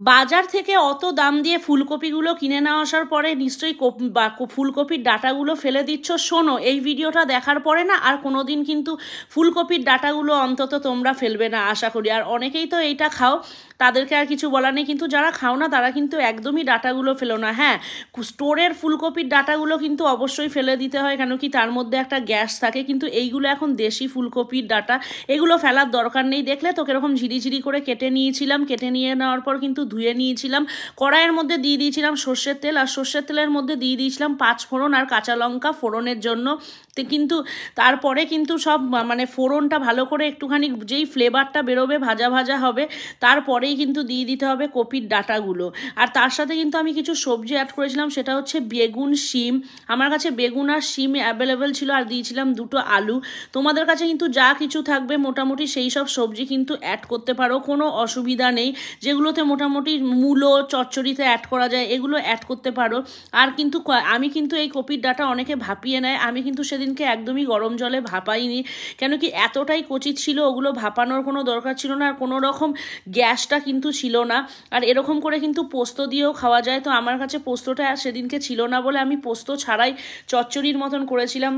বাজার থেকে অত দাম দিয়ে ফুলকপিগুলো কিনে নিয়ে আসার পরে নিশ্চয়ই ফুলকপির ডাঁটাগুলো ফেলে দিচ্ছ। শোনো, এই ভিডিওটা দেখার পরে না আর কোনো দিন কিন্তু ফুলকপির ডাঁটাগুলো অন্তত তোমরা ফেলবে না আশা করি। আর অনেকেই তো এইটা খাও, তাদেরকে আর কিছু বলার নেই, কিন্তু যারা খাও না তারা কিন্তু একদমই ডাঁটাগুলো ফেলো না। হ্যাঁ, স্টোরের ফুলকপির ডাঁটাগুলো কিন্তু অবশ্যই ফেলে দিতে হয়, কেন কি তার মধ্যে একটা গ্যাস থাকে, কিন্তু এইগুলো এখন দেশি ফুলকপির ডাঁটা, এগুলো ফেলার দরকার নেই। দেখলে তো কীরকম ঝিরিঝিরি করে কেটে নিয়েছিলাম, কেটে নিয়ে নেওয়ার পর কিন্তু ধুয়ে নিয়েছিলাম, কড়াইয়ের মধ্যে দিয়ে দিয়েছিলাম সর্ষের তেল, আর সর্ষের তেলের মধ্যে দিয়ে দিয়েছিলাম 5 ফোড়ন আর কাঁচা লঙ্কা ফোড়নের জন্য। কিন্তু তারপরে কিন্তু সব মানে ফোড়নটা ভালো করে একটুখানি যেই ফ্লেভারটা বেরোবে, ভাজা ভাজা হবে, তারপরেই কিন্তু দিয়ে দিতে হবে কপির ডাঁটাগুলো। আর তার সাথে কিন্তু আমি কিছু সবজি অ্যাড করেছিলাম, সেটা হচ্ছে বেগুন, শিম। আমার কাছে বেগুন আর শিম অ্যাভেলেবেল ছিল, আর দিয়েছিলাম 2টো আলু। তোমাদের কাছে কিন্তু যা কিছু থাকবে মোটামুটি সেই সব সবজি কিন্তু অ্যাড করতে পারো, কোনো অসুবিধা নেই। যেগুলোতে মোটামুটি মূলো চচ্চড়িতে অ্যাড করা যায় এগুলো অ্যাড করতে পারো। আর কিন্তু আমি কিন্তু এই কপির ডাঁটা অনেকে ভাপিয়ে নেয়, আমি কিন্তু সেদিনকে একদমই গরম জলে ভাপাইনি, কেন কি এতটাই কচি ছিল, ওগুলো ভাপানোর কোনো দরকার ছিল না, আর কোনো রকম গ্যাসটা কিন্তু ছিল না। আর এরকম করে কিন্তু পোস্ত দিয়েও খাওয়া যায়, তো আমার কাছে পোস্তটা সেদিনকে ছিল না বলে আমি পোস্ত ছাড়াই চচ্চড়ির মতন করেছিলাম।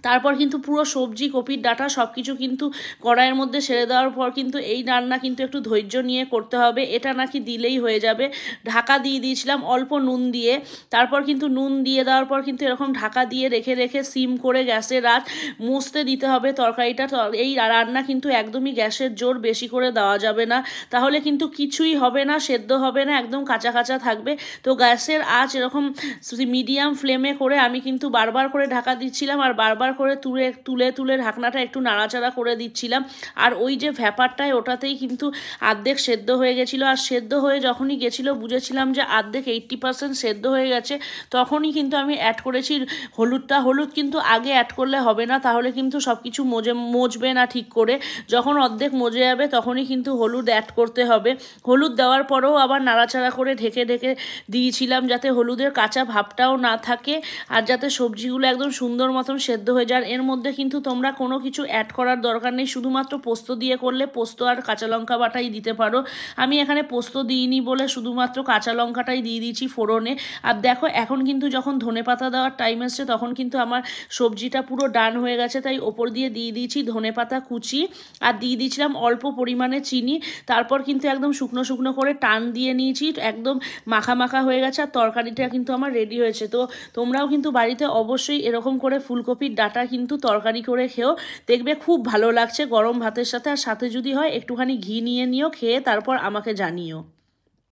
তারপর কিন্তু পুরো সবজি কপির ডাঁটা সব কিছু কিন্তু কড়াইয়ের মধ্যে সেরে দেওয়ার পর কিন্তু এই রান্না কিন্তু একটু ধৈর্য নিয়ে করতে হবে, এটা নাকি দিলেই হয়ে যাবে। ঢাকা দিয়ে দিয়েছিলাম অল্প নুন দিয়ে, তারপর কিন্তু নুন দিয়ে দেওয়ার পর কিন্তু এরকম ঢাকা দিয়ে রেখে রেখে সিম করে গ্যাসের আঁচ মুছতে দিতে হবে তরকারিটা। এই রান্না কিন্তু একদমই গ্যাসের জোর বেশি করে দেওয়া যাবে না, তাহলে কিন্তু কিছুই হবে না, সেদ্ধ হবে না, একদম কাঁচা কাঁচা থাকবে। তো গ্যাসের আঁচ এরকম মিডিয়াম ফ্লেমে করে আমি কিন্তু বারবার করে ঢাকা দিচ্ছিলাম, আর বারবার করে তুলে তুলে ঢাকনাটা একটু নাড়াচাড়া করে দিচ্ছিলাম। আর ওই যে ভ্যাপারটায় ওটাতেই কিন্তু আর্ধেক সেদ্ধ হয়ে গেছিলো, আর সেদ্ধ হয়ে যখনই গেছিলো বুঝেছিলাম যে আর্ধেক 80% সেদ্ধ হয়ে গেছে, তখনই কিন্তু আমি অ্যাড করেছি হলুদটা। হলুদ কিন্তু আগে অ্যাড করলে হবে না, তাহলে কিন্তু সব কিছু মজবে না ঠিক করে। যখন অর্ধেক মজে যাবে তখনই কিন্তু হলুদ অ্যাড করতে হবে। হলুদ দেওয়ার পরেও আবার নাড়াচাড়া করে ঢেকে ঢেকে দিয়েছিলাম, যাতে হলুদের কাঁচা ভাবটাও না থাকে, আর যাতে সবজিগুলো একদম সুন্দর মতন সেদ্ধ হয়ে যায়। এর মধ্যে কিন্তু তোমরা কোনো কিছু অ্যাড করার দরকার নেই, শুধুমাত্র পোস্ত দিয়ে করলে পোস্ত আর কাঁচা লঙ্কা বাটাই দিতে পারো। আমি এখানে পোস্ত দিইনি বলে শুধুমাত্র কাঁচা লঙ্কাটাই দিয়ে দিয়েছি ফোড়নে। আর দেখো এখন কিন্তু যখন ধনেপাতা দেওয়ার টাইম এসছে তখন কিন্তু আমার সবজিটা পুরো ডান হয়ে গেছে, তাই ওপর দিয়ে দিয়েছি ধনেপাতা কুচি, আর দিয়ে দিয়েছিলাম অল্প পরিমাণে চিনি। তারপর কিন্তু একদম শুকনো শুকনো করে টান দিয়ে নিয়েছি, একদম মাখা মাখা হয়ে গেছে, আর তরকারিটা কিন্তু আমার রেডি হয়েছে। তো তোমরাও কিন্তু বাড়িতে অবশ্যই এরকম করে ফুলকপির ডাঁটা কিন্তু তরকারি করে খেও, দেখবে খুব ভালো লাগছে গরম ভাতের সাথে। আর সাথে যদি হয় একটুখানি ঘি নিয়ে নিও, খেয়ে তারপর আমাকে জানিও।